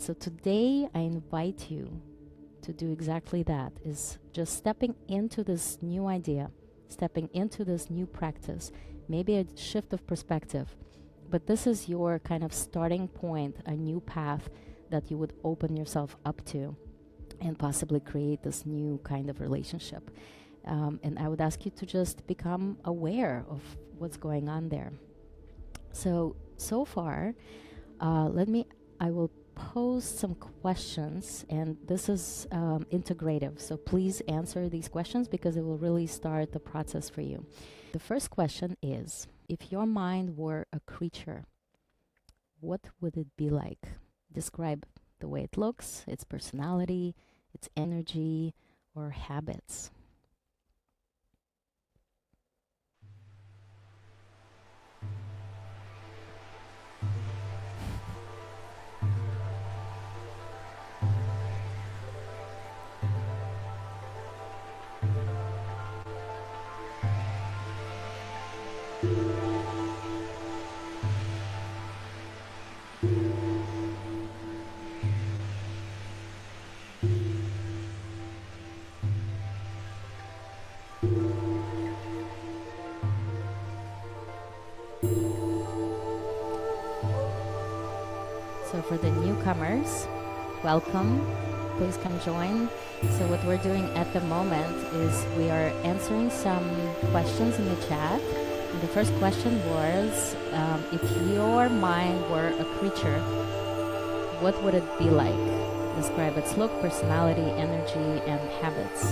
So today I invite you to do exactly that, is just stepping into this new idea, stepping into this new practice, maybe a shift of perspective. But this is your kind of starting point, a new path that you would open yourself up to and possibly create this new kind of relationship. And I would ask you to just become aware of what's going on there. So far, I will pose some questions, and this is integrative. So please answer these questions because it will really start the process for you. The first question is, if your mind were a creature, what would it be like? Describe the way it looks, its personality, its energy, or habits. So for the newcomers, welcome. Please come join. So what we're doing at the moment is we are answering some questions in the chat. And the first question was, if your mind were a creature, what would it be like? Describe its look, personality, energy, and habits.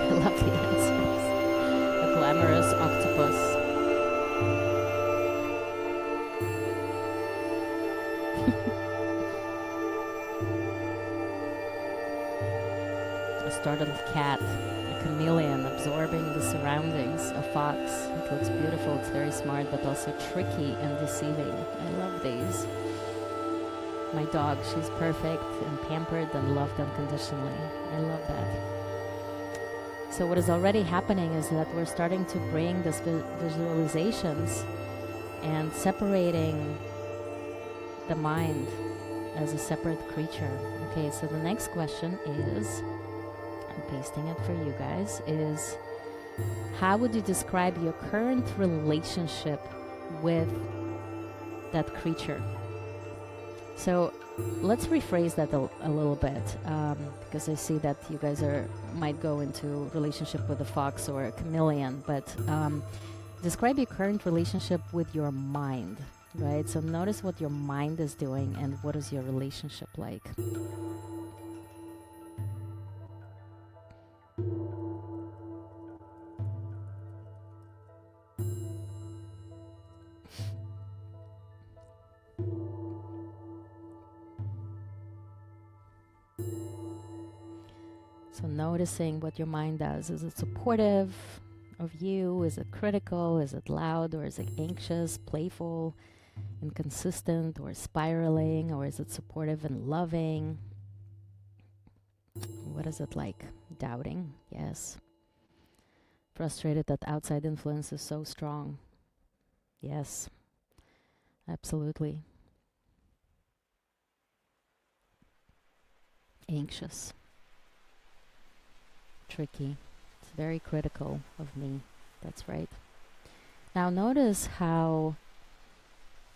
I love the answers. A glamorous octopus. A startled cat, a chameleon absorbing the surroundings, a fox. It looks beautiful, it's very smart, but also tricky and deceiving. I love these. My dog, she's perfect and pampered and loved unconditionally. I love that. So what is already happening is that we're starting to bring these visualizations and separating the mind as a separate creature. Okay, so the next question is, I'm pasting it for you guys, is how would you describe your current relationship with that creature? So let's rephrase that a little bit, because I see that you guys might go into relationship with a fox or a chameleon, but describe your current relationship with your mind, right? So notice what your mind is doing and what is your relationship like. So noticing what your mind does. Is it supportive of you? Is it critical? Is it loud? Or is it anxious, playful, inconsistent, or spiraling? Or is it supportive and loving? What is it like? Doubting? Yes. Frustrated that outside influence is so strong? Yes. Absolutely. Anxious. Tricky. It's very critical of me. That's right. Now notice how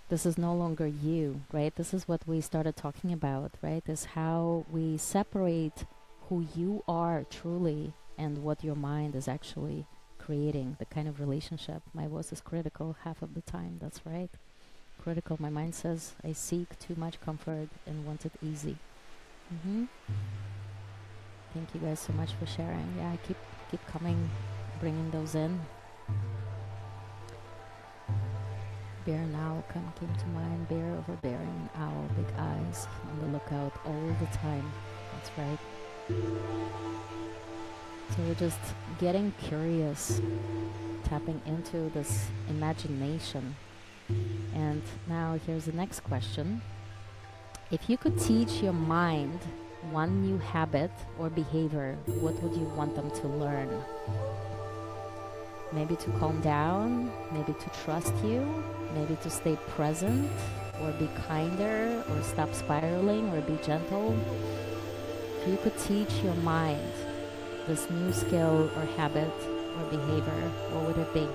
this is no longer you, right? This is what we started talking about, right? Is how we separate who you are truly and what your mind is actually creating, the kind of relationship. My voice is critical half of the time. That's right. Critical. My mind says I seek too much comfort and want it easy. Thank you guys so much for sharing. Yeah, I keep coming, bringing those in. Bear and owl came to mind. Bear, overbearing, owl, big eyes, on the lookout all the time. That's right. So we're just getting curious, tapping into this imagination. And now here's the next question. If you could teach your mind one new habit or behavior, what would you want them to learn? Maybe to calm down, maybe to trust you, maybe to stay present, or be kinder, or stop spiraling, or be gentle. If you could teach your mind this new skill or habit or behavior, what would it be?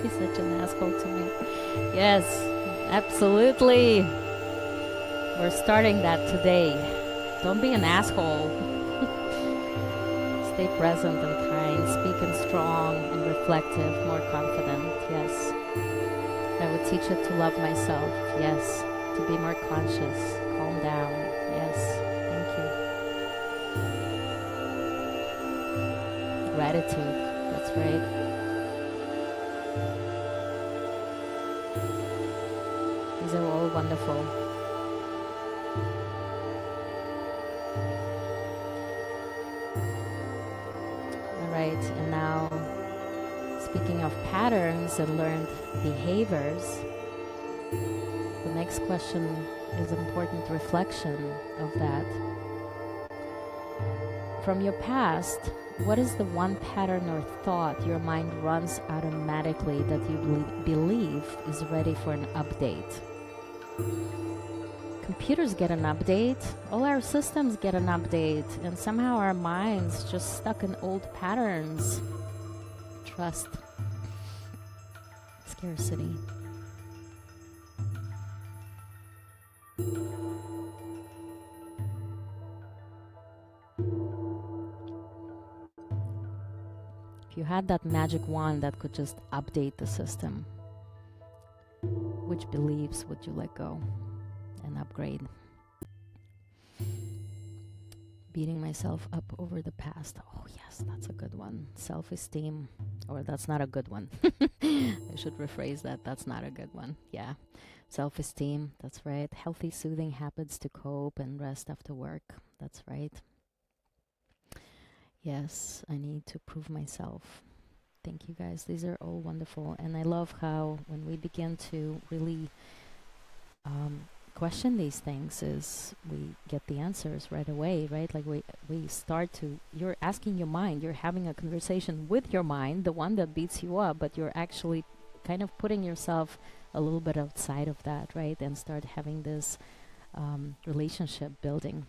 He's such an asshole to me. Yes, absolutely. We're starting that today. Don't be an asshole. Stay present and kind, speak and strong and reflective, more confident. Yes. I would teach it to love myself. Yes. To be more conscious, calm down. Yes. Thank you. Gratitude. That's right. These are all wonderful. All right, and now, speaking of patterns and learned behaviors, the next question is an important reflection of that. From your past, what is the one pattern or thought your mind runs automatically that you believe is ready for an update? Computers get an update, all our systems get an update, and somehow our minds just stuck in old patterns. Trust. Scarcity. If you had that magic wand that could just update the system, which beliefs would you let go and upgrade? Beating myself up over the past. Oh yes, that's a good one. Self-esteem. Or that's not a good one. I should rephrase that. That's not a good one. Yeah. Self-esteem. That's right. Healthy, soothing habits to cope and rest after work. That's right. Yes, I need to prove myself. Thank you guys. These are all wonderful. And I love how when we begin to really question these things is we get the answers right away, right? Like we start to, you're asking your mind, you're having a conversation with your mind, the one that beats you up, but you're actually kind of putting yourself a little bit outside of that, right? And start having this relationship building